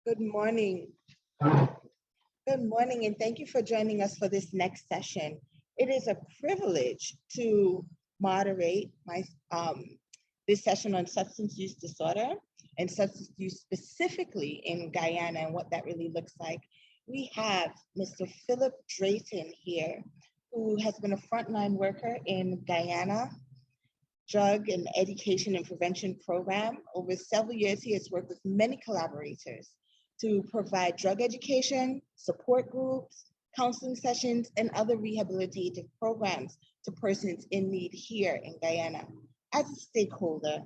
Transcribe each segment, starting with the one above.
Good morning. Good morning, and thank you for joining us for this next session. It is a privilege to moderate this session on substance use disorder and substance use specifically in Guyana and what that really looks like. We have Mr. Philip Drayton here, who has been a frontline worker in Guyana Drug and Education and Prevention Program. Over several years, he has worked with many collaborators to provide drug education, support groups, counseling sessions, and other rehabilitative programs to persons in need here in Guyana. As a stakeholder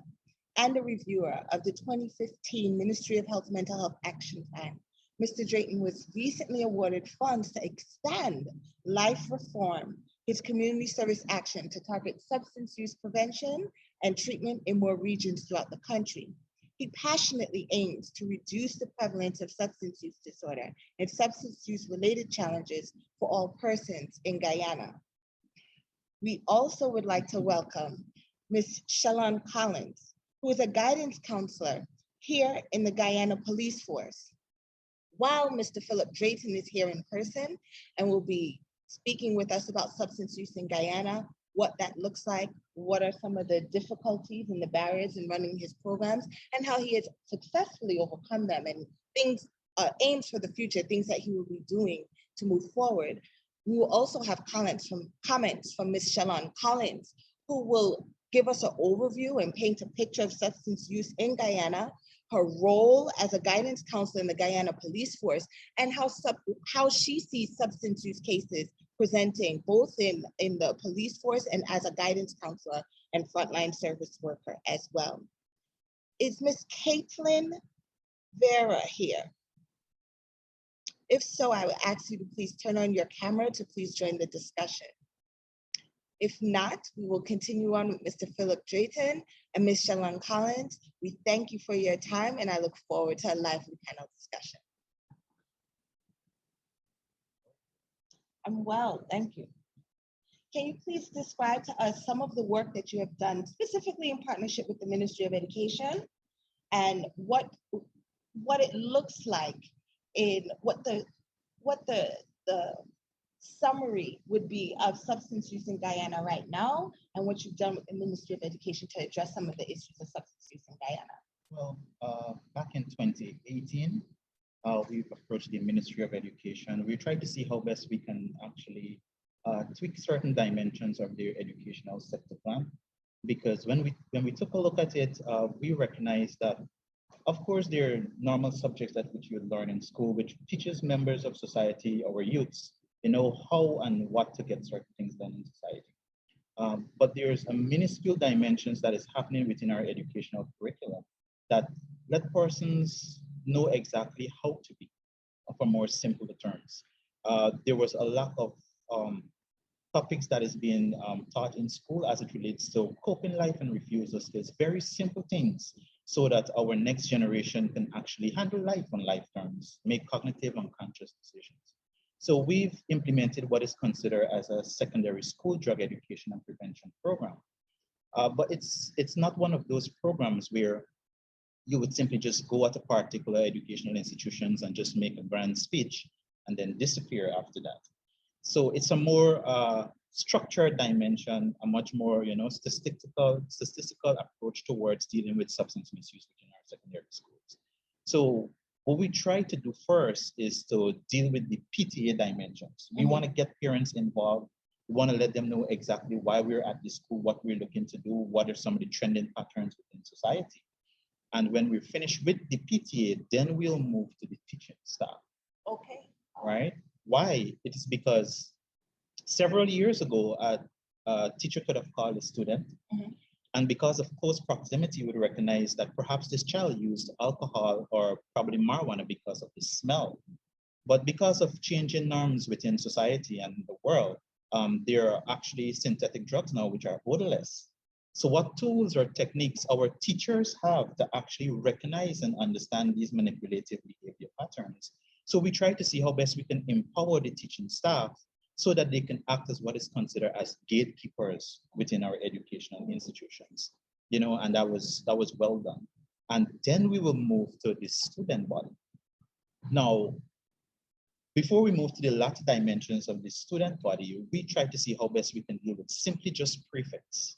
and a reviewer of the 2015 Ministry of Health Mental Health Action Plan, Mr. Drayton was recently awarded funds to expand Life Reform, his community service action to target substance use prevention and treatment in more regions throughout the country. He passionately aims to reduce the prevalence of substance use disorder and substance use related challenges for all persons in Guyana. We also would like to welcome Ms. Shellon Collins, who is a guidance counselor here in the Guyana Police Force. While Mr. Philip Drayton is here in person and will be speaking with us about substance use in Guyana, what that looks like, what are some of the difficulties and the barriers in running his programs, and how he has successfully overcome them, and things, aims for the future, things that he will be doing to move forward. We will also have comments from Ms. Shellon Collins, who will give us an overview and paint a picture of substance use in Guyana, her role as a guidance counselor in the Guyana Police Force, and how she sees substance use cases presenting both in the police force and as a guidance counselor and frontline service worker as well. Is Ms. Caitlin Vera here? If so, I would ask you to please turn on your camera to please join the discussion. If not, we will continue on with Mr. Philip Drayton and Ms. Shellon Collins. We thank you for your time, and I look forward to a lively panel discussion. I'm well, thank you. Can you please describe to us some of the work that you have done specifically in partnership with the Ministry of Education and what it looks like in what the summary would be of substance use in Guyana right now, and what you've done with the Ministry of Education to address some of the issues of substance use in Guyana? Well, back in 2018, we've approached the Ministry of Education. We tried to see how best we can actually tweak certain dimensions of their educational sector plan, because when we took a look at it, we recognized that, of course, there are normal subjects that which you learn in school, which teaches members of society, our youths, how and what to get certain things done in society. But there's a minuscule dimensions that is happening within our educational curriculum that let persons know exactly how to be, for more simple terms. There was a lack of topics that is being taught in school as it relates to coping life and refusal skills, very simple things, so that our next generation can actually handle life on life terms, make cognitive and conscious decisions. So we've implemented what is considered as a secondary school drug education and prevention program. But it's not one of those programs where you would simply just go at a particular educational institutions and just make a grand speech and then disappear after that. So it's a more structured dimension, a much more statistical approach towards dealing with substance misuse within our secondary schools. So what we try to do first is to deal with the PTA dimensions. We want to get parents involved. We want to let them know exactly why we're at the school, what we're looking to do, what are some of the trending patterns within society. And when we're finished with the PTA, then we'll move to the teaching staff. Okay. Right? Why? It is because several years ago, a teacher could have called a student, and because of close proximity, would recognize that perhaps this child used alcohol or probably marijuana because of the smell. But because of changing norms within society and the world, there are actually synthetic drugs now which are odorless. So what tools or techniques our teachers have to actually recognize and understand these manipulative behavior patterns? So we try to see how best we can empower the teaching staff so that they can act as what is considered as gatekeepers within our educational institutions, and that was well done. And then we will move to the student body. Now, before we move to the latter dimensions of the student body, we try to see how best we can deal with simply just prefects.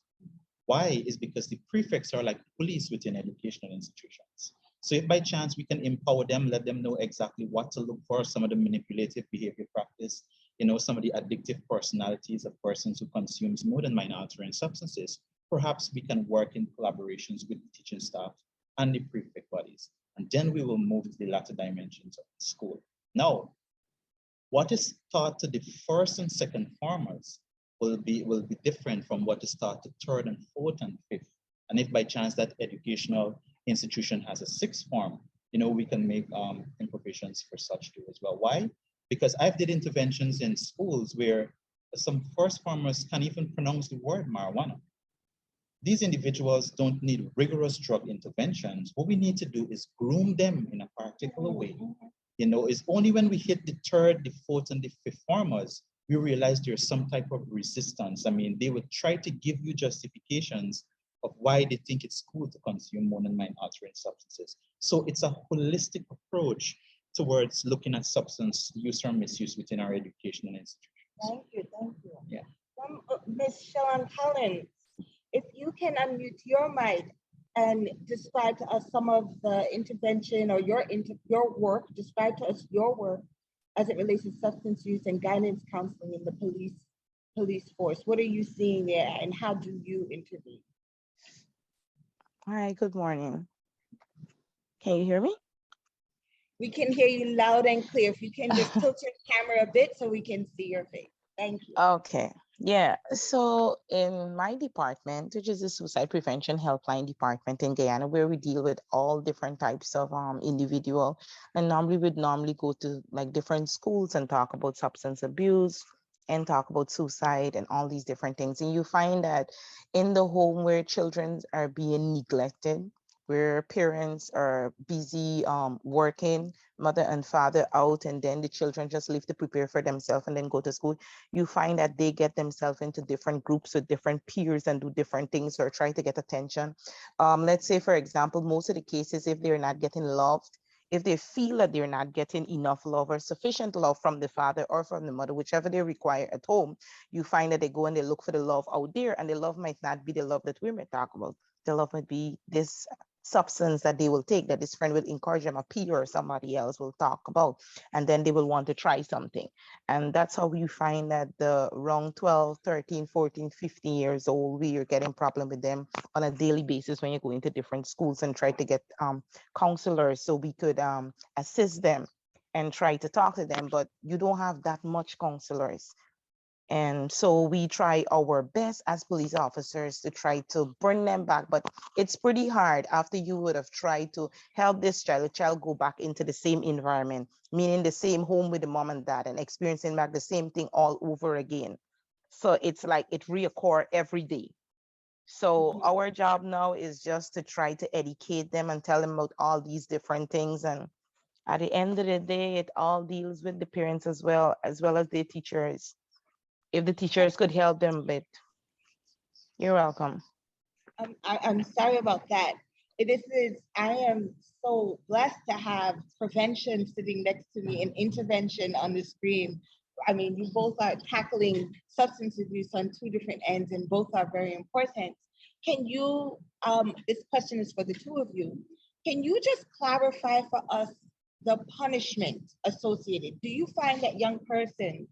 Why? Is because the prefects are like police within educational institutions. So if by chance we can empower them, let them know exactly what to look for, some of the manipulative behavior practice, some of the addictive personalities of persons who consumes more than mind-altering substances, perhaps we can work in collaborations with the teaching staff and the prefect bodies. And then we will move to the latter dimensions of the school. Now, what is taught to the first and second formers will be different from what is taught to third and fourth and fifth. And if by chance that educational institution has a sixth form, we can make improvisations for such too as well. Why? Because I've did interventions in schools where some first formers can't even pronounce the word marijuana. These individuals don't need rigorous drug interventions. What we need to do is groom them in a particular way. It's only when we hit the third, the fourth, and the fifth formers, we realize there's some type of resistance. I mean, they would try to give you justifications of why they think it's cool to consume more than mind-altering substances. So it's a holistic approach towards looking at substance use or misuse within our educational institutions. Thank you. Yeah. Ms. Shellon Collins, if you can unmute your mic and describe to us some of the intervention or your work, describe to us your work as it relates to substance use and guidance counseling in the police force. What are you seeing there and how do you intervene? All right, good morning. Can you hear me? We can hear you loud and clear. If you can just tilt your camera a bit so we can see your face. Thank you. Okay. Yeah. So in my department, which is the Suicide Prevention Helpline Department in Guyana, where we deal with all different types of individual, and normally we'd go to like different schools and talk about substance abuse and talk about suicide and all these different things. And you find that in the home where children are being neglected, where parents are busy working, mother and father out, and then the children just leave to prepare for themselves and then go to school, you find that they get themselves into different groups with different peers and do different things or try to get attention. Let's say, for example, most of the cases, if they're not getting loved, if they feel that they're not getting enough love or sufficient love from the father or from the mother, whichever they require at home, you find that they go and they look for the love out there, and the love might not be the love that we might talk about. The love might be this substance that they will take, that this friend will encourage them, a peer or somebody else will talk about, and then they will want to try something. And that's how you find that the around 12, 13, 14, 15 years old, we are getting problem with them on a daily basis when you go into different schools and try to get counselors so we could assist them and try to talk to them, but you don't have that much counselors. And so we try our best as police officers to try to bring them back, but it's pretty hard after you would have tried to help this child, the child go back into the same environment, meaning the same home with the mom and dad, and experiencing back the same thing all over again. So it's like it reoccur every day. So our job now is just to try to educate them and tell them about all these different things. And at the end of the day, it all deals with the parents as well as the teachers. If the teachers could help them, but you're welcome. I'm sorry about that. I am so blessed to have prevention sitting next to me and intervention on the screen. I mean, you both are tackling substance abuse on two different ends and both are very important. Can you, this question is for the two of you, can you just clarify for us the punishment associated? Do you find that young persons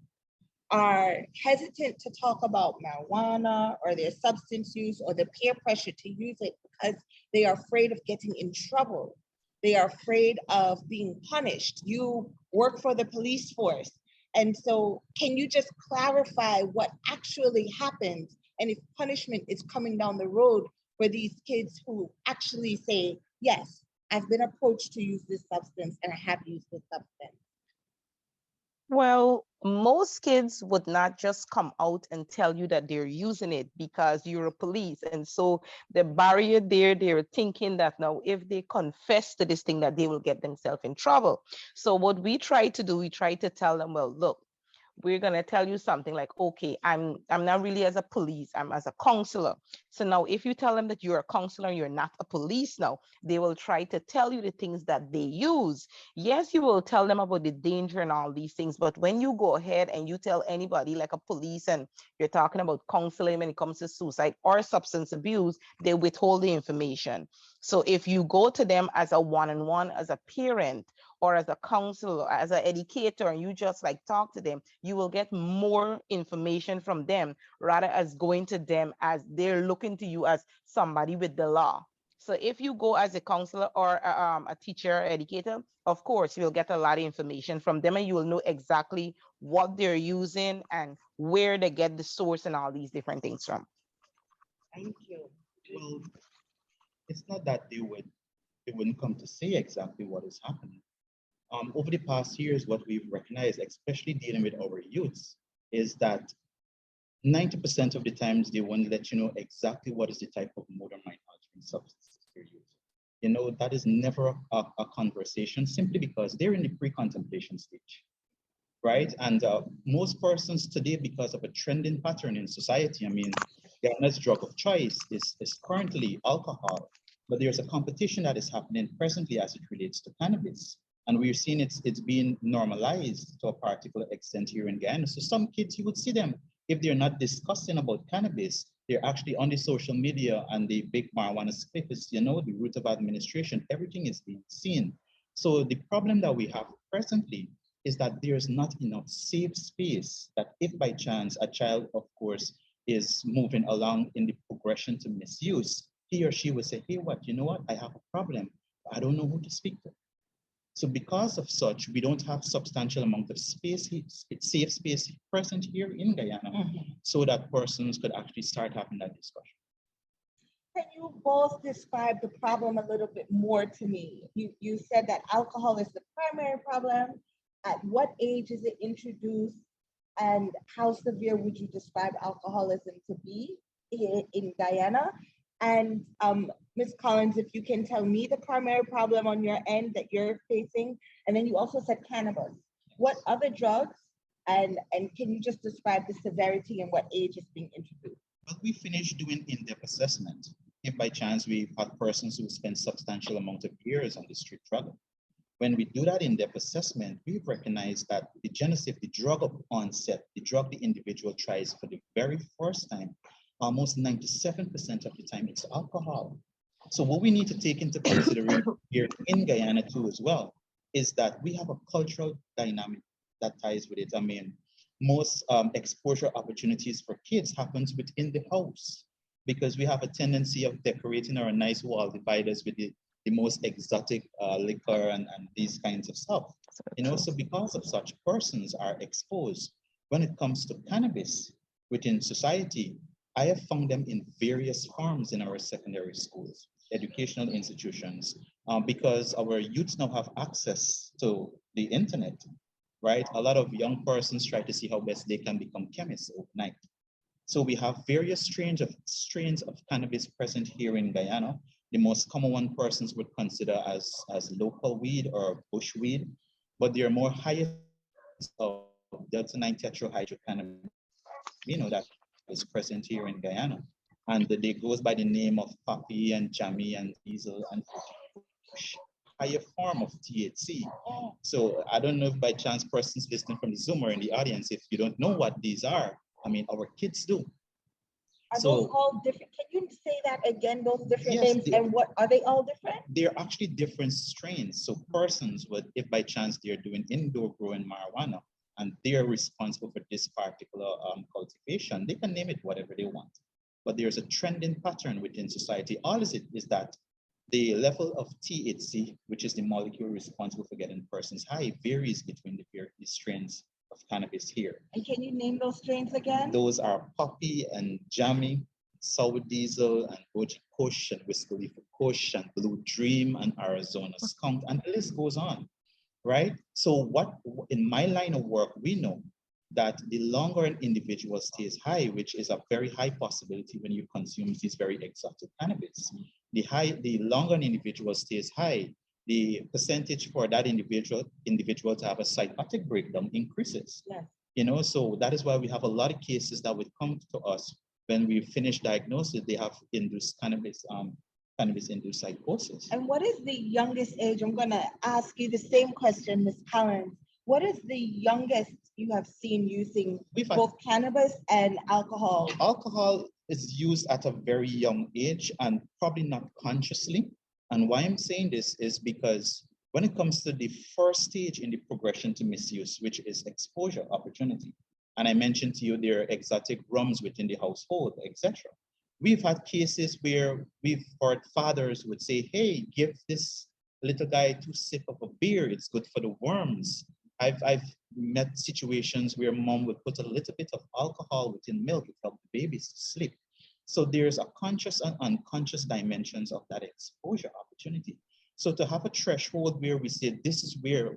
are hesitant to talk about marijuana or their substance use or the peer pressure to use it because they are afraid of getting in trouble? They are afraid of being punished. You work for the police force. And so can you just clarify what actually happens and if punishment is coming down the road for these kids who actually say, yes, I've been approached to use this substance and I have used this substance? Well, most kids would not just come out and tell you that they're using it because you're a police. And so the barrier there, they're thinking that now if they confess to this thing that they will get themselves in trouble. So what we try to do, we try to tell them, well, look, we're going to tell you something like, okay, I'm not really as a police, I'm as a counselor. So now if you tell them that you're a counselor, you're not a police now, they will try to tell you the things that they use. Yes, you will tell them about the danger and all these things, but when you go ahead and you tell anybody like a police and you're talking about counseling when it comes to suicide or substance abuse, they withhold the information. So if you go to them as a one-on-one, as a parent, or as a counselor, as an educator, and you just like talk to them, you will get more information from them rather as going to them as they're looking to you as somebody with the law. So if you go as a counselor or a teacher, educator, of course, you'll get a lot of information from them and you will know exactly what they're using and where they get the source and all these different things from. Thank you. Well, it's not that they wouldn't come to say exactly what is happening. Over the past years, what we've recognized, especially dealing with our youths, is that 90% of the times they won't let you know exactly what is the type of motor mind altering substance they're using. You know, that is never a conversation simply because they're in the pre-contemplation stage, right? And most persons today, because of a trending pattern in society, I mean, Guyana's drug of choice is currently alcohol, but there's a competition that is happening presently as it relates to cannabis. And we're seeing it's being normalized to a particular extent here in Guyana. So some kids, you would see them, if they're not discussing about cannabis, they're actually on the social media and the big marijuana split is, you know, the root of administration, everything is being seen. So the problem that we have presently is that there's not enough safe space that if by chance a child, of course, is moving along in the progression to misuse, he or she will say, hey, what, you know what, I have a problem, I don't know who to speak to. So because of such, we don't have substantial amount of space, safe space present here in Guyana, so that persons could actually start having that discussion. Can you both describe the problem a little bit more to me? You said that alcohol is the primary problem. At what age is it introduced? And how severe would you describe alcoholism to be in Guyana? And Ms. Collins, if you can tell me the primary problem on your end that you're facing, and then you also said cannabis. What other drugs, and can you just describe the severity and what age is being introduced? Well, we finished doing in-depth assessment. If by chance we've had persons who spend substantial amount of years on the street drug. When we do that in-depth assessment, we've recognized that the genesis, the drug of onset, the drug the individual tries for the very first time, almost 97% of the time it's alcohol. So what we need to take into consideration here in Guyana too as well, is that we have a cultural dynamic that ties with it. I mean, most exposure opportunities for kids happens within the house because we have a tendency of decorating our nice wall dividers with the most exotic liquor and these kinds of stuff. You know, so because of such, persons are exposed. When it comes to cannabis within society, I have found them in various forms in our secondary schools, educational institutions, because our youths now have access to the internet, right? A lot of young persons try to see how best they can become chemists overnight. So we have various strains of cannabis present here in Guyana. The most common one persons would consider as local weed or bush weed, but there are more higher of delta-9 tetrahydrocannabinol that is present here in Guyana. And they goes by the name of poppy and jammy and diesel and higher form of THC. So I don't know if by chance persons listening from the Zoom or in the audience, if you don't know what these are, I mean, our kids do. Are those all different? Can you say that again, those different names, and what are they all different? They're actually different strains. So persons would, if by chance they're doing indoor growing marijuana and they're responsible for this particular cultivation, they can name it whatever they want. But there's a trending pattern within society. All is that the level of THC, which is the molecule responsible for getting persons high, varies between the various strains of cannabis here. And can you name those strains again? Those are poppy and jammy, sour diesel and Boji Kush and Whiskey Leaf Kush and Blue Dream and Arizona Skunk, and the list goes on, right? So what in my line of work, we know that the longer an individual stays high, which is a very high possibility when you consume these very exotic cannabis, the longer an individual stays high, the percentage for that individual to have a psychotic breakdown increases. Yes. So that is why we have a lot of cases that would come to us when we finish diagnosis, they have induced cannabis-induced psychosis. And what is the youngest age? I'm going to ask you the same question, Ms. Collins. What is the youngest you have seen using both cannabis and alcohol? Alcohol is used at a very young age and probably not consciously. And why I'm saying this is because when it comes to the first stage in the progression to misuse, which is exposure opportunity, and I mentioned to you there are exotic rums within the household, etc. We've had cases where we've heard fathers would say, hey, give this little guy 2 sips of a beer, it's good for the worms. I've met situations where mom would put a little bit of alcohol within milk to help the babies to sleep. So there's a conscious and unconscious dimensions of that exposure opportunity. So to have a threshold where we say this is where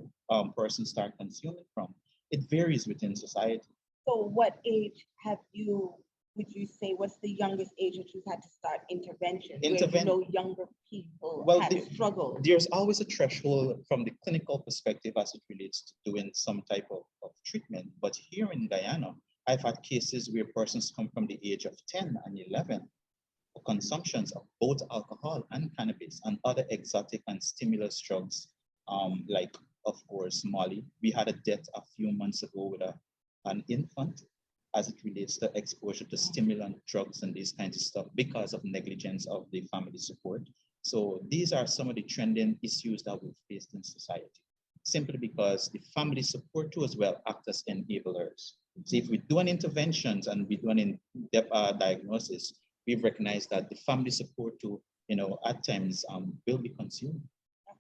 persons start consuming from, it varies within society. So what age would you say, what's the youngest age that you've had to start intervention? Where younger people have struggled? There's always a threshold from the clinical perspective as it relates to doing some type of treatment. But here in Guyana, I've had cases where persons come from the age of 10 and 11 for consumptions of both alcohol and cannabis and other exotic and stimulus drugs, like, of course, Molly. We had a death a few months ago with an infant as it relates to exposure to stimulant drugs and these kinds of stuff because of negligence of the family support. So these are some of the trending issues that we've faced in society, simply because the family support too as well act as enablers. So if we do an interventions and we do an in-depth diagnosis, we've recognized that the family support too, at times will be consumed.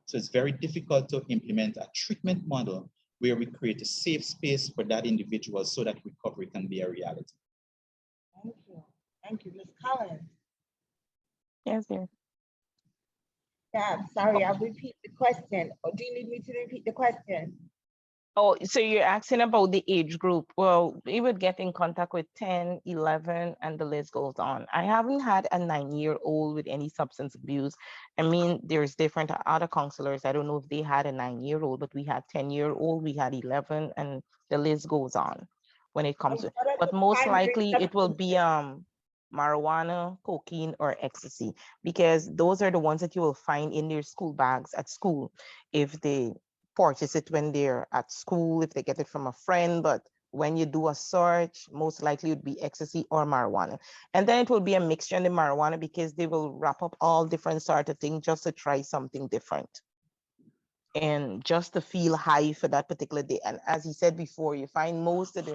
So it's very difficult to implement a treatment model where we create a safe space for that individual so that recovery can be a reality. Thank you. Thank you. Ms. Collins. Yes, dear. Yeah, I'm sorry, I'll repeat the question. Or do you need me to repeat the question? Oh, so you're asking about the age group. Well, we would get in contact with 10, 11, and the list goes on. I haven't had a 9-year-old with any substance abuse. I mean, there's different other counselors. I don't know if they had a 9-year-old, but we had 10-year-old, we had 11, and the list goes on when it comes to, but most likely it will be marijuana, cocaine, or ecstasy, because those are the ones that you will find in their school bags at school. If they purchase it when they're at school, if they get it from a friend, but when you do a search, most likely it would be ecstasy or marijuana. And then it will be a mixture in the marijuana because they will wrap up all different sort of things just to try something different and just to feel high for that particular day. And as he said before, you find most of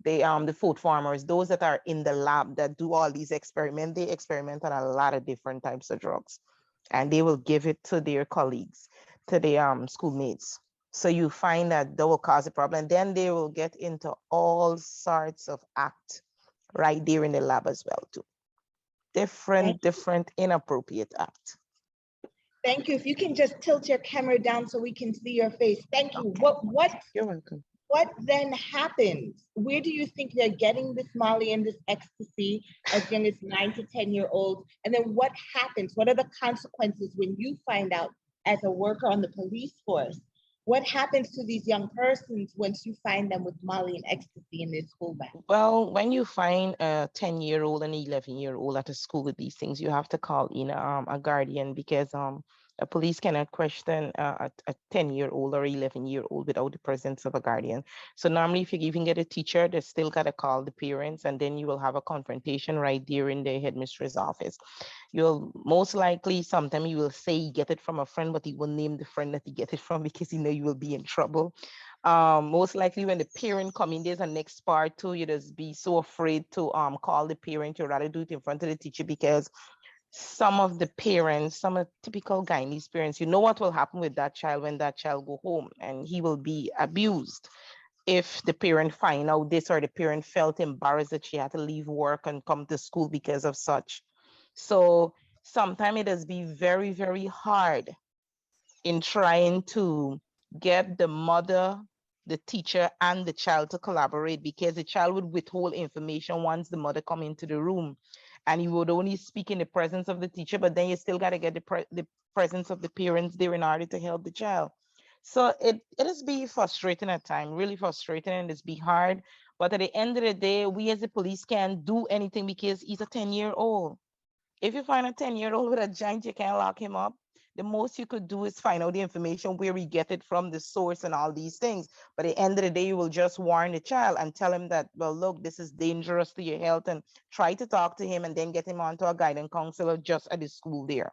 the food farmers, those that are in the lab that do all these experiments, they experiment on a lot of different types of drugs, and they will give it to their colleagues, to their schoolmates. So you find that will cause a problem. Then they will get into all sorts of act right there in the lab as well too. Different inappropriate act. Thank you. If you can just tilt your camera down so we can see your face. Thank you. What You're welcome. What then happens? Where do you think they're getting this Molly and this ecstasy as young as 9 to 10-year-olds? And then what happens? What are the consequences when you find out as a worker on the police force? What happens to these young persons once you find them with Molly and ecstasy in their school bag? Well, when you find a 10-year-old and an 11-year-old at a school with these things, you have to call in a guardian, because a police cannot question a 10-year-old or 11-year-old without the presence of a guardian. So normally, if you even get a teacher, they still got to call the parents, and then you will have a confrontation right there in the headmistress office. You'll most likely, sometimes you will say you get it from a friend, but he will name the friend that you get it from because you know you will be in trouble. Most likely when the parent come in, there's a next part too. You just be so afraid to call the parent. You'd rather do it in front of the teacher, because some of the parents, some of typical Guyanese parents, you know what will happen with that child when that child go home, and he will be abused. If the parent find out this, or the parent felt embarrassed that she had to leave work and come to school because of such. So sometimes it does be very, very hard in trying to get the mother, the teacher, and the child to collaborate, because the child would withhold information once the mother come into the room, and you would only speak in the presence of the teacher, but then you still got to get the presence of the parents there in order to help the child. So it is be frustrating at times, really frustrating, and it's be hard. But at the end of the day, we as the police can't do anything because he's a 10-year-old. If you find a 10-year-old with a joint, you can't lock him up. The most you could do is find out the information, where we get it from, the source, and all these things. But at the end of the day, you will just warn the child and tell him that, well, look, this is dangerous to your health, and try to talk to him and then get him onto a guidance counselor just at the school there.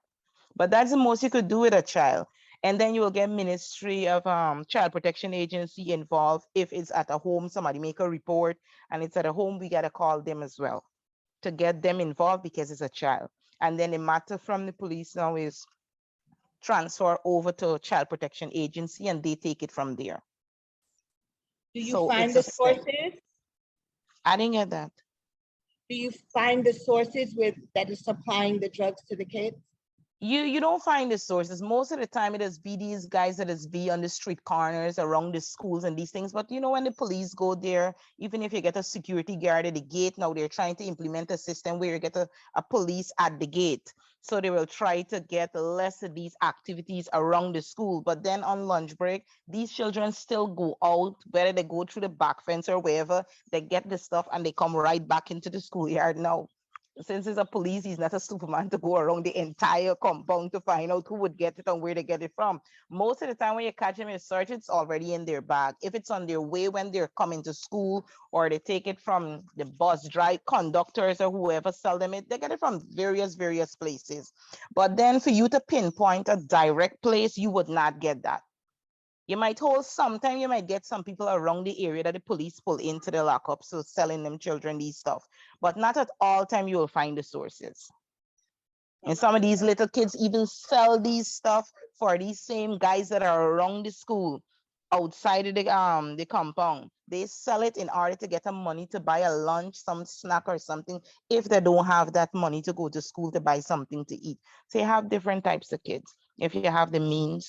But that's the most you could do with a child. And then you will get Ministry of Child Protection Agency involved. If it's at a home, somebody make a report and it's at a home, we got to call them as well to get them involved because it's a child. And then the matter from the police now is transfer over to Child Protection Agency and they take it from there. Do you So find it's the a step. sources? I didn't get that. Do you find the sources that is supplying the drugs to the kids? You don't find the sources. Most of the time it is be these guys that is be on the street corners around the schools and these things. But you know, when the police go there, even if you get a security guard at the gate, now they're trying to implement a system where you get a police at the gate. So they will try to get less of these activities around the school. But then on lunch break, these children still go out, whether they go through the back fence or wherever, they get the stuff and they come right back into the schoolyard now. Since he's a police, he's not a Superman to go around the entire compound to find out who would get it and where they get it from. Most of the time when you catch them in search, it's already in their bag. If it's on their way when they're coming to school, or they take it from the bus drive conductors or whoever sell them it, they get it from various places. But then for you to pinpoint a direct place, you would not get that. You might hold, sometimes you might get some people around the area that the police pull into the lockup, so selling them children these stuff. But not at all time you will find the sources. And some of these little kids even sell these stuff for these same guys that are around the school, outside of the compound. They sell it in order to get some money to buy a lunch, some snack or something, if they don't have that money to go to school to buy something to eat. So you have different types of kids if you have the means.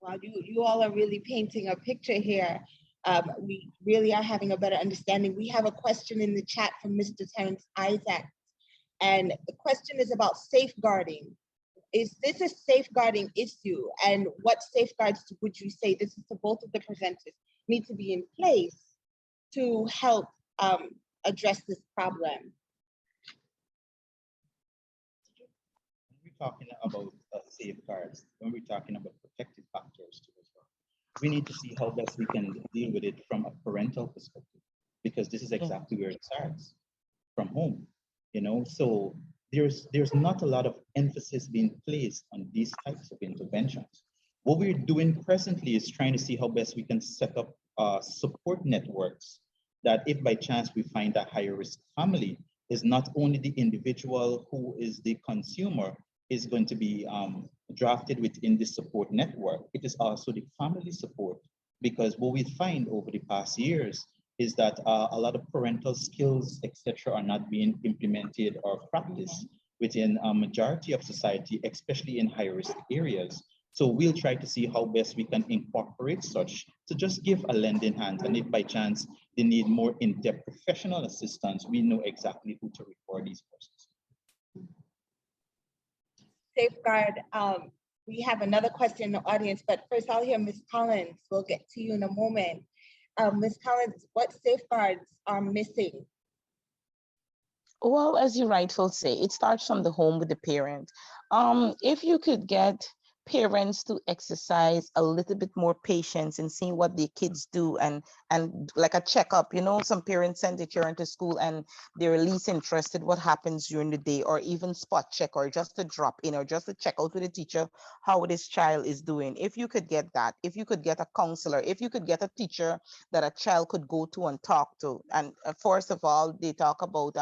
Well, you all are really painting a picture here. We really are having a better understanding. We have a question in the chat from Mr. Terrence Isaac. And the question is about safeguarding. Is this a safeguarding issue? And what safeguards would you say, this is to both of the presenters, need to be in place to help address this problem? When we're talking about safeguards, when we're talking about protective factors too as well, we need to see how best we can deal with it from a parental perspective, because this is exactly where it starts, from home. So there's not a lot of emphasis being placed on these types of interventions. What we're doing presently is trying to see how best we can set up support networks, that if by chance we find a higher risk family, is not only the individual who is the consumer is going to be drafted within the support network, it is also the family support. Because what we find over the past years is that a lot of parental skills, etc., are not being implemented or practiced within a majority of society, especially in high-risk areas. So we'll try to see how best we can incorporate such to just give a lending hand. And if by chance they need more in-depth professional assistance, we know exactly who to refer these persons. Safeguard, we have another question in the audience, but first I'll hear Ms. Collins. We'll get to you in a moment. Ms. Collins, what safeguards are missing? Well, as you rightfully say, it starts from the home with the parent. If you could get parents to exercise a little bit more patience in seeing what their kids do, and like a checkup. Some parents send their children to school and they're least interested what happens during the day, or even spot check, or just to drop in, or just to check out with the teacher how this child is doing. If you could get that, if you could get a counselor, if you could get a teacher that a child could go to and talk to. And first of all, they talk about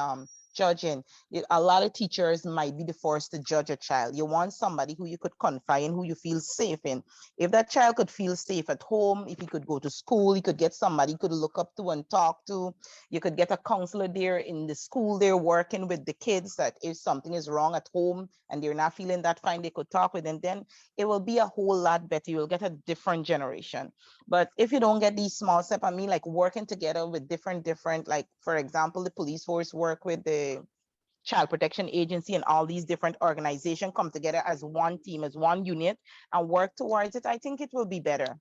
judging. A lot of teachers might be the first to judge a child. You want somebody who you could confide in, who you feel safe in. If that child could feel safe at home, if he could go to school, he could get somebody he could look up to and talk to. You could get a counselor there in the school. They're working with the kids, that if something is wrong at home and they're not feeling that fine, they could talk with them. Then it will be a whole lot better. You'll get a different generation. But if you don't get these small steps, like working together with different, like, for example, the police force work with the Child Protection Agency, and all these different organizations come together as one team, as one unit, and work towards it, I think it will be better.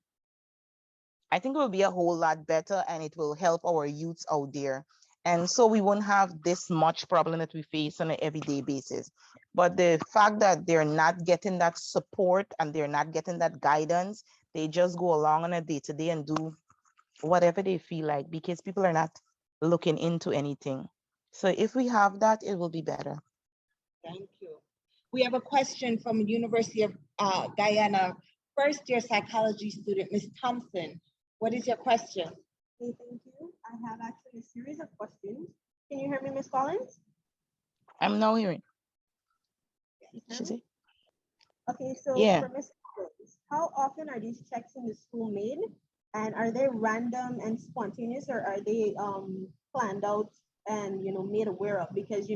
I think it will be a whole lot better, and it will help our youths out there. And so we won't have this much problem that we face on an everyday basis. But the fact that they're not getting that support and they're not getting that guidance, they just go along on a day-to-day and do whatever they feel like, because people are not looking into anything. So if we have that, it will be better. Thank you. We have a question from University of Guyana, first year psychology student, Ms. Thompson. What is your question? Okay, thank you. I have actually a series of questions. Can you hear me, Ms. Collins? I'm now hearing. Yes. She Okay, so Yeah. for Ms. Collins, how often are these checks in the school made? And are they random and spontaneous, or are they planned out and made aware of? Because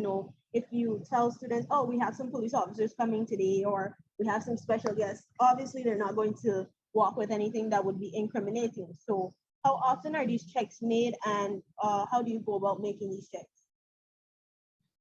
if you tell students, oh, we have some police officers coming today, or we have some special guests, obviously they're not going to walk with anything that would be incriminating. So how often are these checks made, and how do you go about making these checks?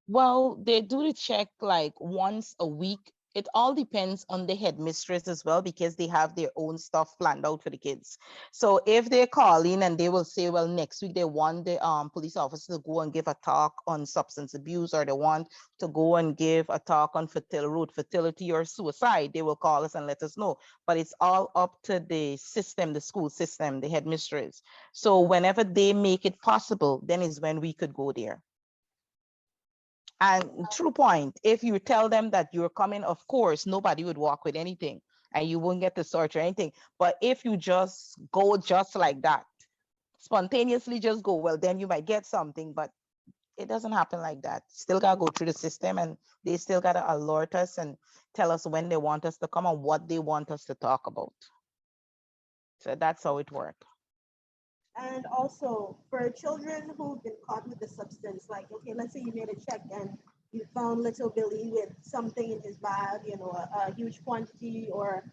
Well, they do the check like once a week. It all depends on the headmistress as well, because they have their own stuff planned out for the kids. So if they call in and they will say, well, next week they want the police officer to go and give a talk on substance abuse, or they want to go and give a talk on road fertility or suicide, they will call us and let us know. But it's all up to the system, the school system, the headmistress. So whenever they make it possible, then is when we could go there. And true point, if you tell them that you're coming, of course, nobody would walk with anything and you won't get the search or anything. But if you just go just like that, spontaneously just go, well, then you might get something, but it doesn't happen like that. Still gotta go through the system, and they still gotta alert us and tell us when they want us to come and what they want us to talk about. So that's how it works. And also for children who've been caught with the substance, like, okay, let's say you made a check and you found little Billy with something in his bag, a huge quantity, or,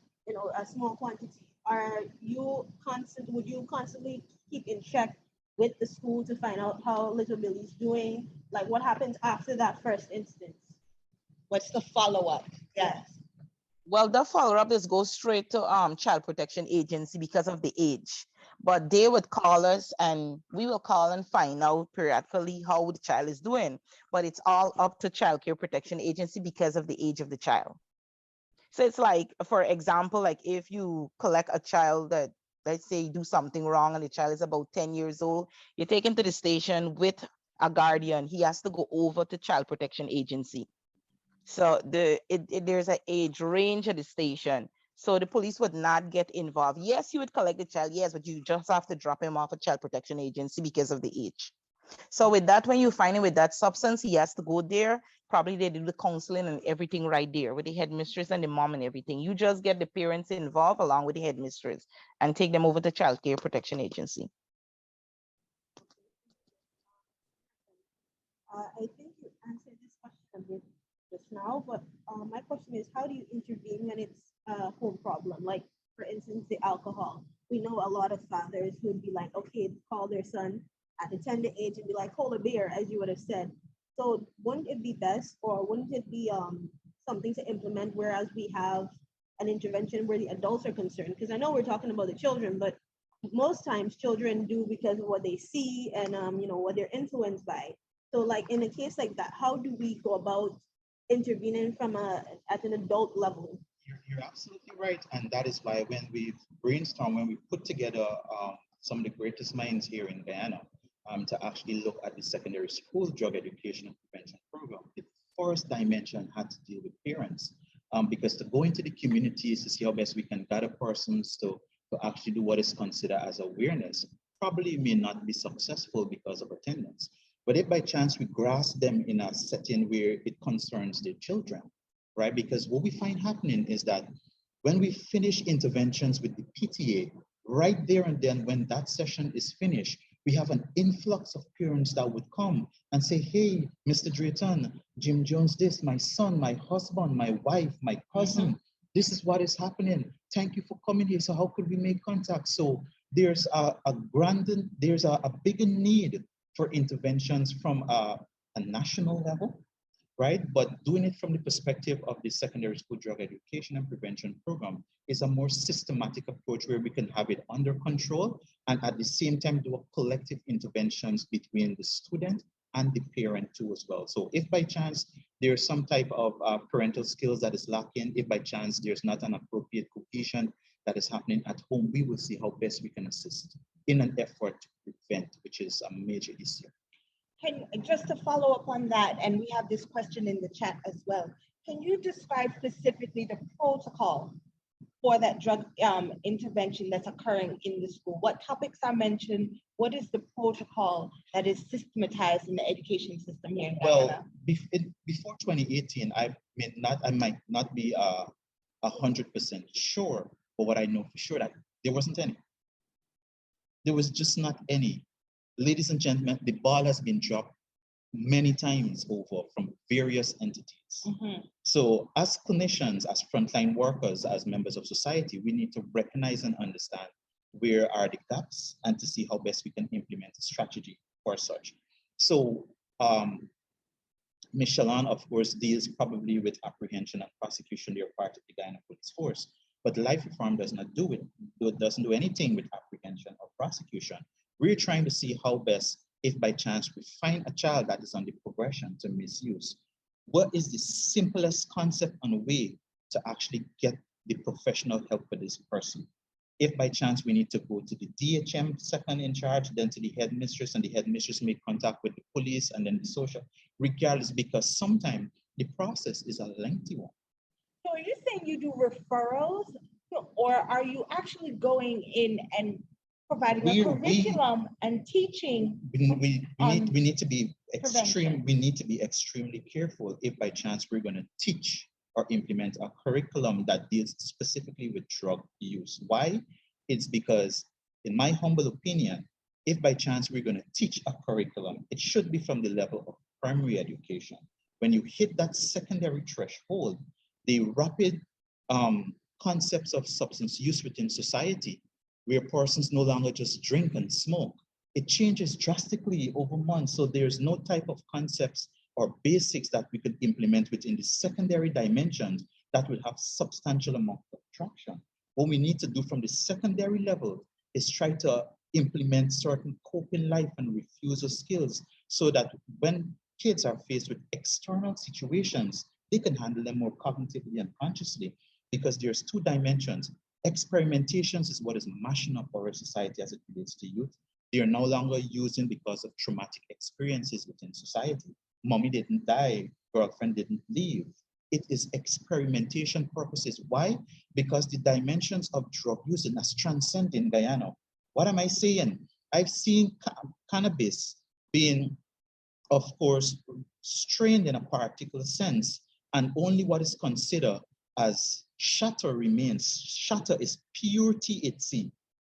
a small quantity. Would you constantly keep in check with the school to find out how little Billy's doing? Like, what happens after that first instance? What's the follow-up? Yes. Well, the follow-up is go straight to Child Protection Agency because of the age. But they would call us and we will call and find out periodically how the child is doing. But it's all up to Child Care Protection Agency because of the age of the child. So it's like, for example, like if you collect a child that, let's say, do something wrong and the child is about 10 years old, you take him to the station with a guardian. He has to go over to Child Protection Agency. So there's an age range at the station. So the police would not get involved. Yes, you would collect the child, yes, but you just have to drop him off at Child Protection Agency because of the age. So with that, when you find him with that substance, he has to go there. Probably they do the counseling and everything right there with the headmistress and the mom and everything. You just get the parents involved along with the headmistress and take them over to Child Care Protection Agency. I think you answered this question a bit just now, but my question is, how do you intervene when it's a home problem? Like, for instance, the alcohol. We know a lot of fathers who would be like, okay, call their son at a tender age and be like, hold a beer, as you would have said. So wouldn't it be best, or wouldn't it be something to implement, whereas we have an intervention where the adults are concerned? Because I know we're talking about the children, but most times children do because of what they see and what they're influenced by. So like in a case like that, how do we go about intervening at an adult level? You're absolutely right. And that is why when we've brainstormed, when we put together some of the greatest minds here in Guyana to actually look at the secondary school drug education and prevention program, the first dimension had to deal with parents. Because to go into the communities to see how best we can gather persons to actually do what is considered as awareness probably may not be successful because of attendance. But if by chance we grasp them in a setting where it concerns their children, right? Because what we find happening is that when we finish interventions with the PTA, right there and then when that session is finished, we have an influx of parents that would come and say, hey, Mr. Drayton, Jim Jones, this, my son, my husband, my wife, my cousin, this is what is happening. Thank you for coming here. So how could we make contact? So there's a bigger need for interventions from a national level, right? But doing it from the perspective of the secondary school drug education and prevention program is a more systematic approach where we can have it under control and at the same time do a collective interventions between the student and the parent too as well. So if by chance there's some type of parental skills that is lacking, if by chance there's not an appropriate cohesion that is happening at home, we will see how best we can assist in an effort to prevent, which is a major issue. Just to follow up on that, and we have this question in the chat as well, can you describe specifically the protocol for that drug intervention that's occurring in the school? What topics are mentioned? What is the protocol that is systematized in the education system here in Guyana? Well, before 2018, I might not be 100% sure, but what I know for sure that there wasn't any. There was just not any. Ladies and gentlemen, the ball has been dropped many times over from various entities. So as clinicians, as frontline workers, as members of society, we need to recognize and understand where are the gaps and to see how best we can implement a strategy for such. So Ms. Shellon, of course, deals probably with apprehension and prosecution. They're part of the Guyana Police Force, but life reform does not do it. It doesn't do anything with apprehension or prosecution. We're trying to see how best, if by chance we find a child that is on the progression to misuse, what is the simplest concept and way to actually get the professional help for this person? If by chance we need to go to the DHM second in charge, then to the headmistress, and the headmistress make contact with the police and then the social, regardless, because sometimes the process is a lengthy one. So are you saying you do referrals, or are you actually going in and providing a curriculum and teaching? We need to be prevention? we need to be extremely careful if by chance we're going to teach or implement a curriculum that deals specifically with drug use. Why? It's because, in my humble opinion, if by chance we're going to teach a curriculum, it should be from the level of primary education. When you hit that secondary threshold, the rapid concepts of substance use within society, where persons no longer just drink and smoke, it changes drastically over months. So there's no type of concepts or basics that we could implement within the secondary dimensions that will have substantial amount of traction. What we need to do from the secondary level is try to implement certain coping life and refusal skills so that when kids are faced with external situations, they can handle them more cognitively and consciously, because there's two dimensions. Experimentations is what is mashing up our society as it relates to youth. They are no longer using because of traumatic experiences within society. Mommy didn't die, girlfriend didn't leave. It is experimentation purposes. Why? Because the dimensions of drug use is transcending Guyana. What am I saying? I've seen cannabis being, of course, strained in a particular sense, and only what is considered as shatter remains. Shatter is pure THC.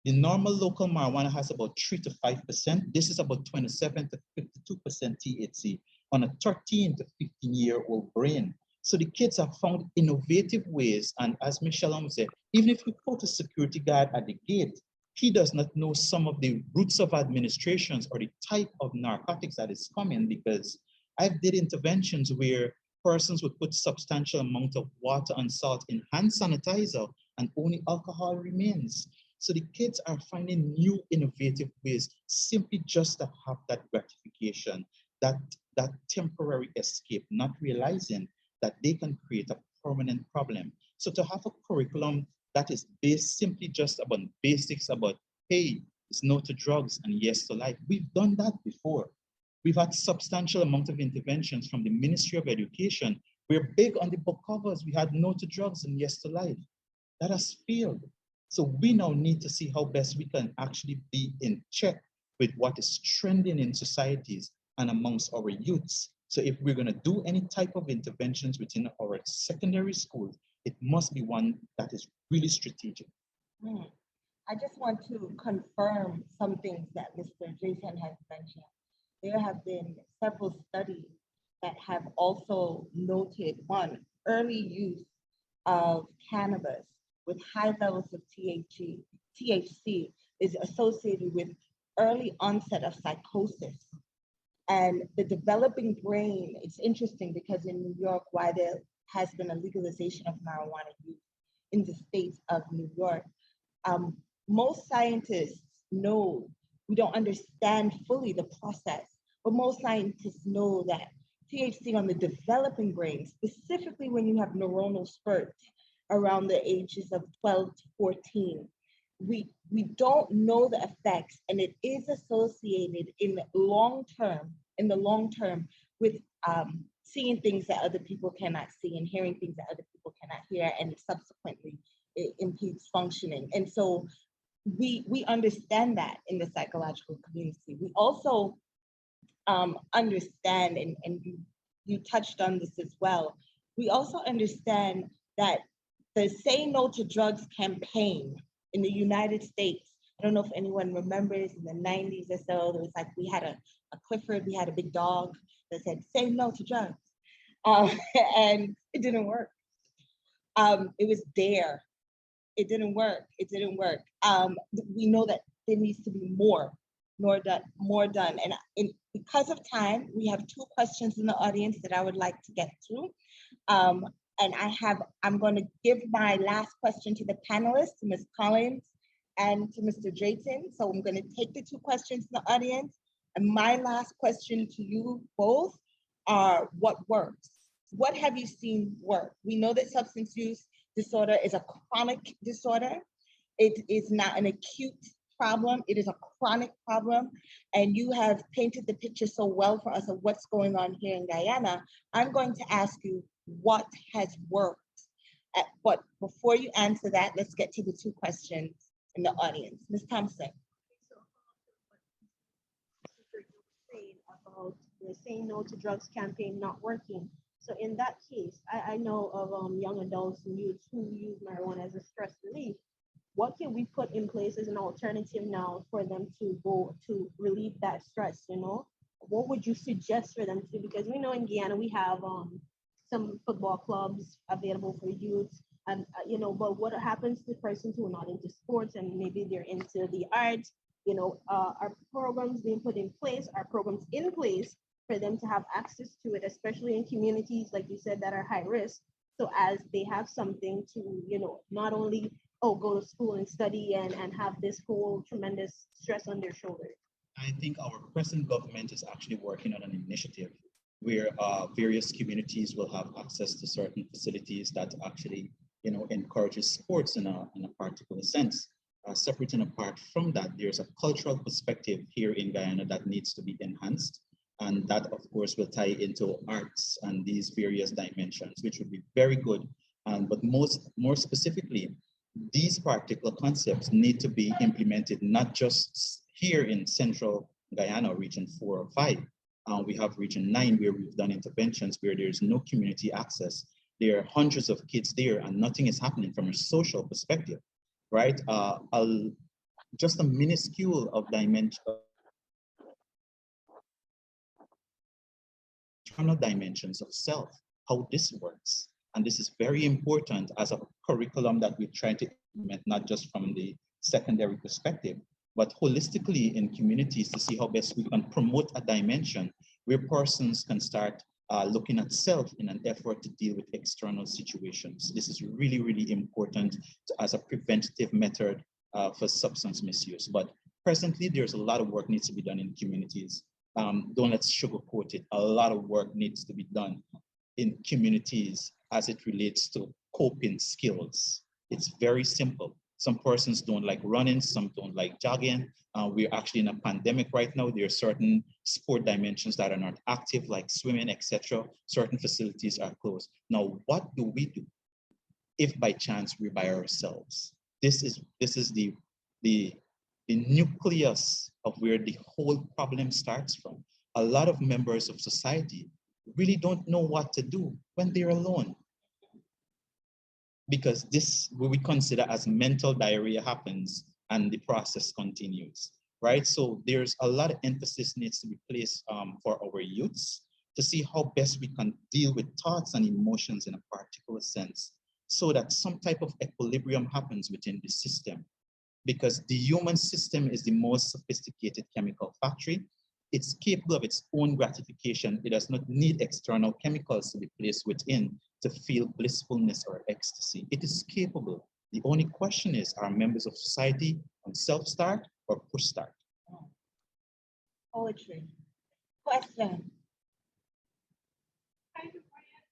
The normal local marijuana has about 3 to 5%. This is about 27 to 52% THC on a 13 to 15-year-old brain. So the kids have found innovative ways. And as Michelle said, even if we put a security guard at the gate, he does not know some of the routes of administrations or the type of narcotics that is coming, because I've did interventions where persons would put substantial amount of water and salt in hand sanitizer and only alcohol remains. So the kids are finding new innovative ways simply just to have that gratification, that temporary escape, not realizing that they can create a permanent problem. So to have a curriculum that is based simply just about basics about, hey, it's no to drugs and yes to life. We've done that before. We've had substantial amount of interventions from the Ministry of Education. We're big on the book covers. We had no to drugs and yes to life. That has failed. So we now need to see how best we can actually be in check with what is trending in societies and amongst our youths. So if we're going to do any type of interventions within our secondary schools, it must be one that is really strategic. I just want to confirm some things that Mr. Drayton has mentioned. There have been several studies that have also noted, one, early use of cannabis with high levels of THC is associated with early onset of psychosis. And the developing brain, it's interesting because in New York, why there has been a legalization of marijuana use in the state of New York, um, most scientists know, we don't understand fully the process, but most scientists know that THC on the developing brain, specifically when you have neuronal spurts around the ages of 12 to 14, we don't know the effects, and it is associated in the long term with seeing things that other people cannot see and hearing things that other people cannot hear, and subsequently it impedes functioning. And so we understand that in the psychological community. We also understand, and you touched on this as well, we also understand that the Say No to Drugs campaign in the United States, I don't know if anyone remembers, in the 90s or so, there was like, we had a Clifford, we had a big dog that said, say no to drugs. And it didn't work. It was there. It didn't work. It didn't work. We know that there needs to be more done. And because of time, we have 2 questions in the audience that I would like to get through. And I'm going to give my last question to the panelists, to Ms. Collins and to Mr. Drayton. So I'm going to take the 2 questions in the audience. And my last question to you both are, what works? What have you seen work? We know that substance use disorder is a chronic disorder. It is not an acute problem. It is a chronic problem. And you have painted the picture so well for us of what's going on here in Guyana. I'm going to ask you what has worked. But before you answer that, let's get to the 2 questions in the audience. Ms. Thompson. About the Say No to Drugs campaign not working. So in that case, I know of young adults and youths who use marijuana as a stress relief. What can we put in place as an alternative now for them to go to relieve that stress, you know? What would you suggest for them to do? Because we know in Guyana we have some football clubs available for youth, and you know, but what happens to persons who are not into sports and maybe they're into the arts? You know, are programs being put in place? Are programs in place for them to have access to it, especially in communities, like you said, that are high risk? So as they have something to, you know, not only, oh, go to school and study and have this whole tremendous stress on their shoulders. I think our present government is actually working on an initiative where various communities will have access to certain facilities that actually, you know, encourages sports in a particular sense. Separate and apart from that, there's a cultural perspective here in Guyana that needs to be enhanced. And that, of course, will tie into arts and these various dimensions, which would be very good. But more specifically, these particular concepts need to be implemented not just here in Central Guyana, Region 4 or 5. We have Region 9 where we've done interventions where there's no community access. There are hundreds of kids there and nothing is happening from a social perspective, right? Just a minuscule of dimensions of self, how this works. And this is very important as a curriculum that we try to implement, not just from the secondary perspective, but holistically in communities to see how best we can promote a dimension where persons can start looking at self in an effort to deal with external situations. This is really, really important as a preventative method for substance misuse. But presently, there's a lot of work needs to be done in communities. Don't let's sugarcoat it. A lot of work needs to be done in communities as it relates to coping skills. It's very simple. Some persons don't like running, some don't like jogging. We're actually in a pandemic right now. There are certain sport dimensions that are not active, like swimming, etc. Certain facilities are closed. Now, what do we do if by chance we're by ourselves? This is the nucleus of where the whole problem starts from. A lot of members of society really don't know what to do when they're alone, because this, what we consider as mental diarrhea, happens and the process continues, right? So there's a lot of emphasis needs to be placed for our youths to see how best we can deal with thoughts and emotions in a particular sense so that some type of equilibrium happens within the system. Because the human system is the most sophisticated chemical factory. It's capable of its own gratification. It does not need external chemicals to be placed within to feel blissfulness or ecstasy. It is capable. The only question is, are members of society on self-start or push-start? Poetry. Question. Thank you for your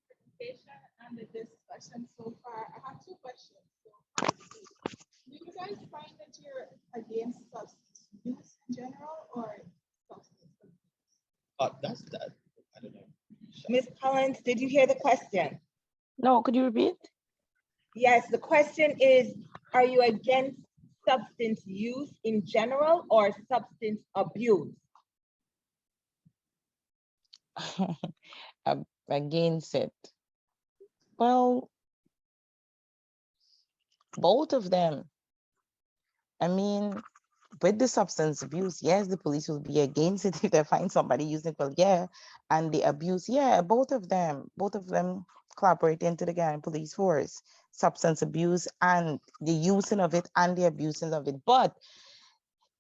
presentation and the discussion so far. I have two questions. So, do you guys find that you're against substance use in general or substance abuse? That's that. I don't know. Ms. Collins, did you hear the question? No, could you repeat? Yes, the question is, are you against substance use in general or substance abuse? Against it. Well, both of them. I mean, with the substance abuse, yes, the police will be against it if they find somebody using it. Well, yeah, and the abuse, yeah, both of them collaborate into the Guyana police force. Substance abuse and the using of it and the abusing of it. But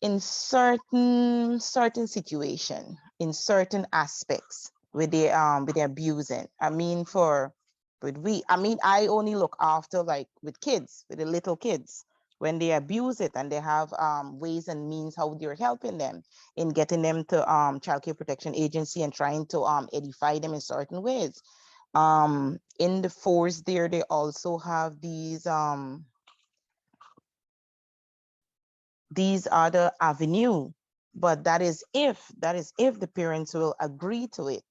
in certain situation, in certain aspects with the abusing. I mean, I only look after like with kids, with the little kids. When they abuse it and they have ways and means how they're helping them in getting them to Child Care Protection Agency and trying to edify them in certain ways. In the force there, they also have these other avenue, but that is if the parents will agree to it.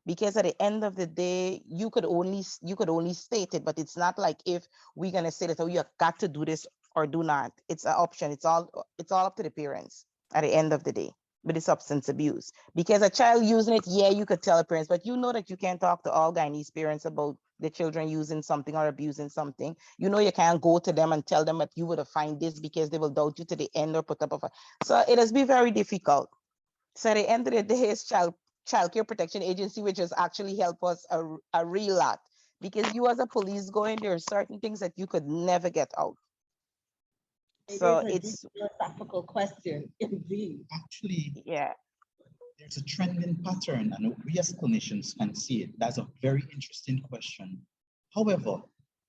Because at the end of the day, you could only state it, but it's not like if we're gonna say that, oh, you got to do this or do not. It's an option. It's all up to the parents at the end of the day with the substance abuse. Because a child using it, yeah, you could tell the parents, but you know that you can't talk to all Guyanese parents about the children using something or abusing something. You know, you can't go to them and tell them that you would have find this because they will doubt you to the end or put up a fight. So it has been very difficult. So at the end of the day, it's Child Care Protection Agency, which has actually helped us a real lot. Because you as a police going, there are certain things that you could never get out. So it's a philosophical question, indeed. Actually, yeah. there's a trending pattern, and we as clinicians can see it. That's a very interesting question. However,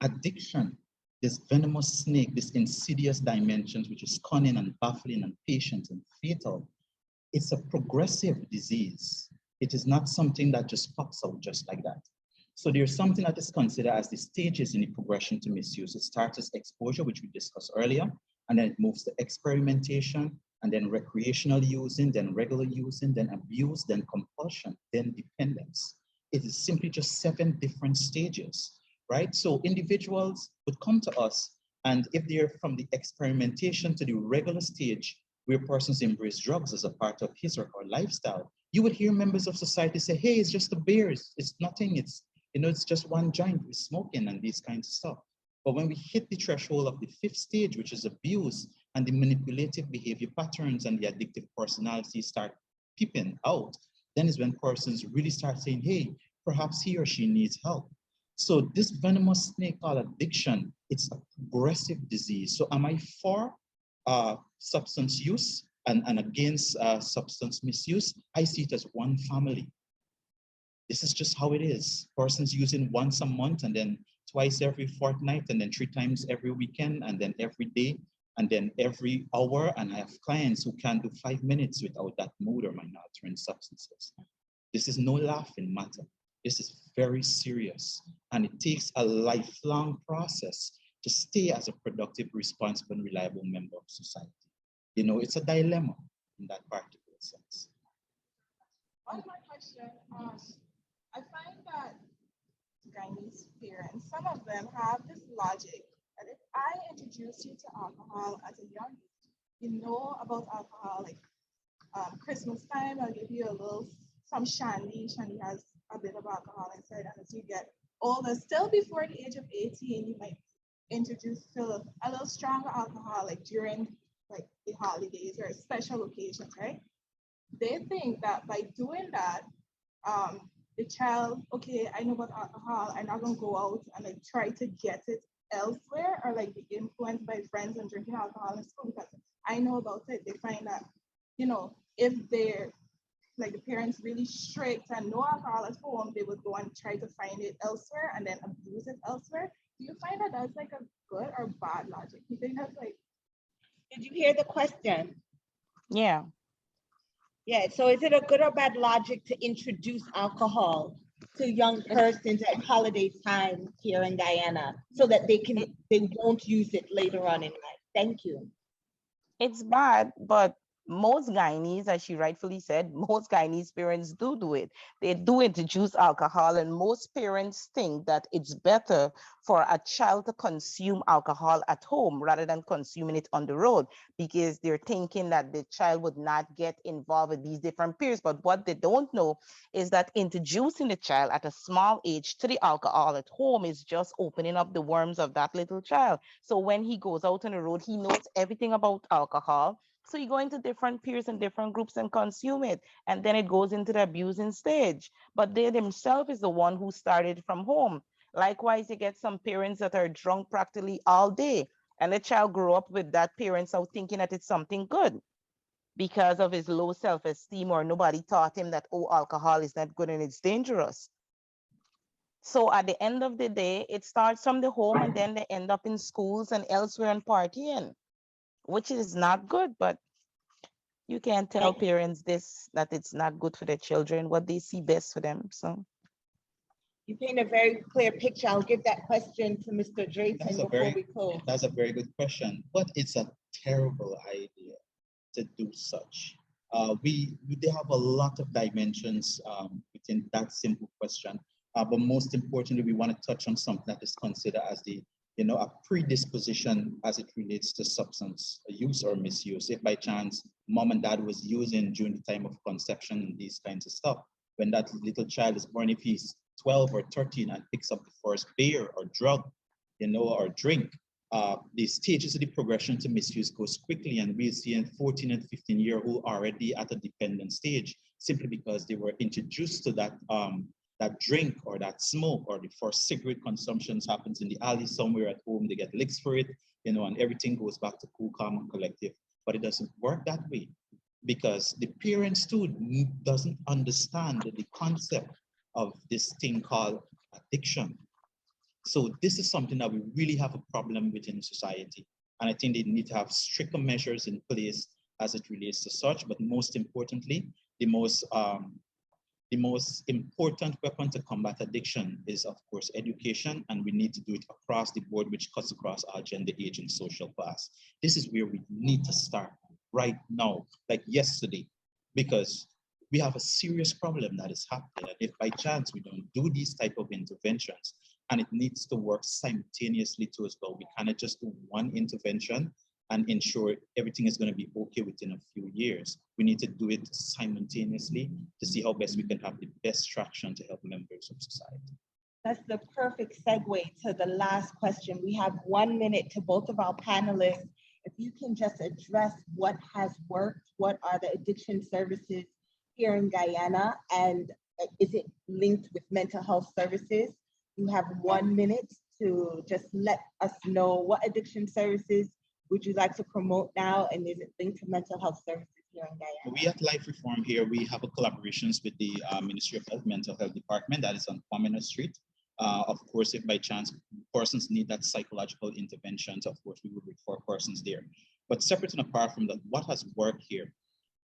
addiction, this venomous snake, this insidious dimensions, which is cunning and baffling and patient and fatal, it's a progressive disease. It is not something that just pops out just like that. So there's something that is considered as the stages in the progression to misuse. It starts as exposure, which we discussed earlier, and then it moves to experimentation, and then recreational using, then regular using, then abuse, then compulsion, then dependence. It is simply just 7 different stages, right? So individuals would come to us, and if they're from the experimentation to the regular stage, where persons embrace drugs as a part of his or her lifestyle, you would hear members of society say, hey, it's just a beer, it's nothing, it's just one joint with smoking and these kinds of stuff. But when we hit the threshold of the 5th stage, which is abuse, and the manipulative behavior patterns and the addictive personality start peeping out, then is when persons really start saying, hey, perhaps he or she needs help. So this venomous snake called addiction, it's a progressive disease. So am I for substance use and against substance misuse? I see it as one family. This is just how it is. Persons using once a month, and then twice every fortnight, and then 3 times every weekend, and then every day, and then every hour. And I have clients who can't do 5 minutes without that mood or mind-altering substances. This is no laughing matter. This is very serious. And it takes a lifelong process to stay as a productive, responsible, and reliable member of society. You know, it's a dilemma in that particular sense. One more question. I find that Guyanese parents, some of them have this logic that if I introduce you to alcohol at a young age, you know about alcohol, like Christmas time, I'll give you some shandy. Shandy has a bit of alcohol inside, and as you get older, still before the age of 18, you might introduce to a little stronger alcohol, like during like the holidays or special occasions, right? They think that by doing that, the child, okay, I know about alcohol, I'm not gonna go out and like try to get it elsewhere or like be influenced by friends and drinking alcohol in school because I know about it. They find that you know, if they're like the parents really strict and no alcohol at home, they would go and try to find it elsewhere and then abuse it elsewhere. Do you find that that's like a good or bad logic? You think that's like, Did you hear the question? Yeah. Yeah, so is it a good or bad logic to introduce alcohol to young persons at holiday time here in Guyana so that they won't use it later on in life? Thank you. It's bad, but most Guyanese, as she rightfully said, most Guyanese parents do it. They do introduce alcohol, and most parents think that it's better for a child to consume alcohol at home rather than consuming it on the road, because they're thinking that the child would not get involved with these different peers. But what they don't know is that introducing the child at a small age to the alcohol at home is just opening up the worms of that little child. So when he goes out on the road, he knows everything about alcohol. So you go into different peers and different groups and consume it. And then it goes into the abusing stage. But they themselves is the one who started from home. Likewise, you get some parents that are drunk practically all day. And the child grew up with that parents out thinking that it's something good because of his low self-esteem, or nobody taught him that, oh, alcohol is not good and it's dangerous. So at the end of the day, it starts from the home and then they end up in schools and elsewhere and partying, which is not good. But you can't tell parents that it's not good for their children, what they see best for them. So You paint a very clear picture. I'll give that question to Mr. Drayton before we close. That's a very good question, but it's a terrible idea to do such. They have a lot of dimensions within that simple question. But most importantly, we want to touch on something that is considered as a predisposition as it relates to substance use or misuse. If by chance mom and dad was using during the time of conception and these kinds of stuff, when that little child is born, if he's 12 or 13 and picks up the first beer or drug, or drink, the stages of the progression to misuse goes quickly, and we see in 14 and 15-year-old already at a dependent stage, simply because they were introduced to that drink or that smoke, or the first cigarette consumptions happens in the alley somewhere at home. They get licks for it, and everything goes back to cool, calm, and collective. But it doesn't work that way, because the parents too doesn't understand the concept of this thing called addiction. So this is something that we really have a problem with in society. And I think they need to have stricter measures in place as it relates to such. But most importantly, the most important weapon to combat addiction is, of course, education. And we need to do it across the board, which cuts across our gender, age, and social class. This is where we need to start right now, like yesterday, because we have a serious problem that is happening. And if by chance we don't do these type of interventions, and it needs to work simultaneously too as well. We cannot just do one intervention and ensure everything is going to be okay within a few years. We need to do it simultaneously to see how best we can have the best traction to help members of society. That's the perfect segue to the last question. We have 1 minute to both of our panelists. If you can just address what has worked, what are the addiction services here in Guyana, and is it linked with mental health services? You have 1 minute to just let us know what addiction services would you like to promote now, and is it linked to mental health services here in Guyana? We at Life Reform here, we have a collaborations with the Ministry of Health Mental Health Department that is on Pomona Street. Of course, if by chance persons need that psychological interventions, of course, we will refer persons there. But separate and apart from that, what has worked here?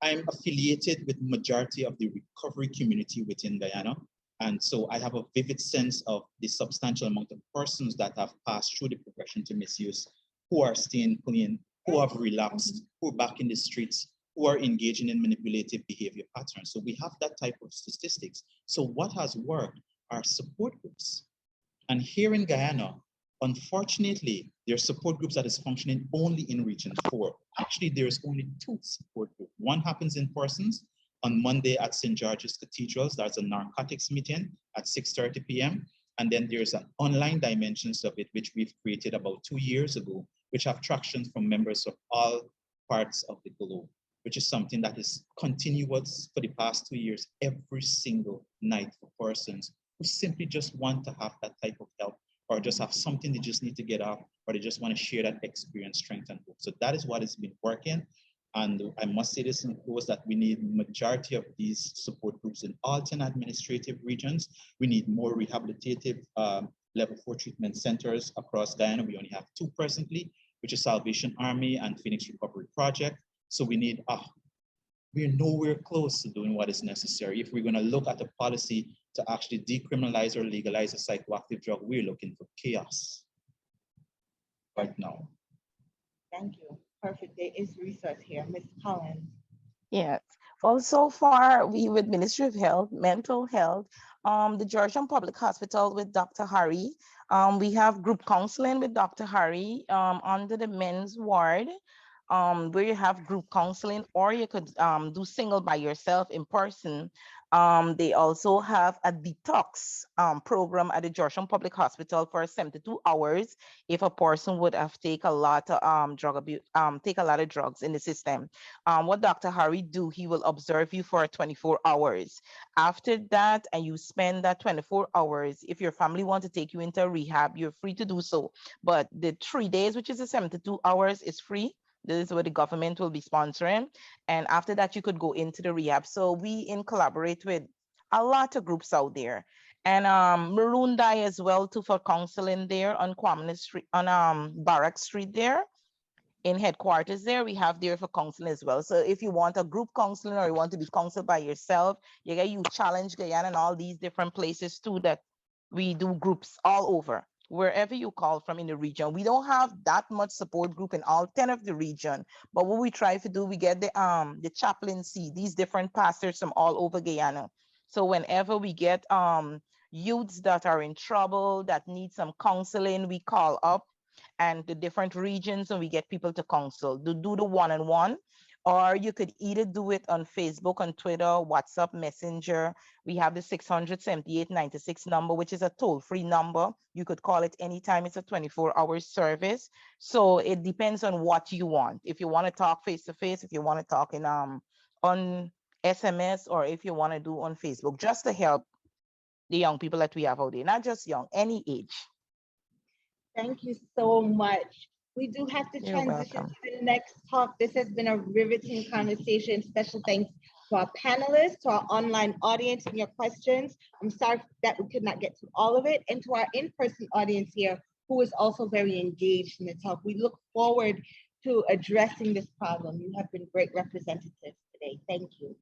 I'm affiliated with majority of the recovery community within Guyana. And so I have a vivid sense of the substantial amount of persons that have passed through the progression to misuse, who are staying clean, who have relapsed, who are back in the streets, who are engaging in manipulative behavior patterns. So we have that type of statistics. So what has worked are support groups. And here in Guyana, unfortunately, there are support groups that is functioning only in Region 4. Actually, there's only 2 support groups. One happens in persons on Monday at St. George's Cathedrals. That's a narcotics meeting at 6:30 p.m. And then there's an online dimensions of it, which we've created about 2 years ago, which have traction from members of all parts of the globe, which is something that is continuous for the past 2 years, every single night for persons who simply just want to have that type of help, or just have something they just need to get off, or they just want to share that experience, strength, and hope. So that is what has been working. And I must say this in close that we need majority of these support groups in all 10 administrative regions. We need more rehabilitative level 4 treatment centers across Guyana. We only have 2 presently, which is Salvation Army and Phoenix Recovery Project. So we need, we're nowhere close to doing what is necessary. If we're gonna look at a policy to actually decriminalize or legalize a psychoactive drug, we're looking for chaos right now. Thank you. Perfect. There is research here. Ms. Collins. Yes. Well, so far, we with Ministry of Health, Mental Health, the Georgian Public Hospital with Dr. Harry. We have group counseling with Dr. Harry under the men's ward, where you have group counseling, or you could do single by yourself in person. They also have a detox program at the Georgian Public Hospital for 72 hours if a person would have take a lot of drug abuse, take a lot of drugs in the system. What Dr. Harry do, he will observe you for 24 hours. After that, and you spend that 24 hours, if your family want to take you into rehab, you're free to do so. But the 3 days, which is the 72 hours, is free. This is what the government will be sponsoring. And after that, you could go into the rehab. So we collaborate with a lot of groups out there. And Maroon Dye as well too for counseling there on Kwame Street, on Barrack Street there. In headquarters there, we have there for counseling as well. So if you want a group counseling or you want to be counseled by yourself, you get Youth Challenge Guyana and all these different places too that we do groups all over. Wherever you call from in the region. We don't have that much support group in all 10 of the region, but what we try to do, we get the chaplaincy, these different pastors from all over Guyana. So whenever we get youths that are in trouble, that need some counseling, we call up and the different regions and we get people to counsel, to do the one-on-one, or you could either do it on Facebook, on Twitter, WhatsApp, Messenger. We have the 600-7896 number, which is a toll-free number. You could call it anytime. It's a 24-hour service. So it depends on what you want. If you want to talk face-to-face, if you want to talk in on SMS, or if you want to do on Facebook, just to help the young people that we have out there, not just young, any age. Thank you so much. We do have to You're transition welcome. to the next talk. This has been a riveting conversation. Special thanks to our panelists, to our online audience and your questions. I'm sorry that we could not get to all of it, and to our in-person audience here, who is also very engaged in the talk. We look forward to addressing this problem. You have been great representatives today. Thank you.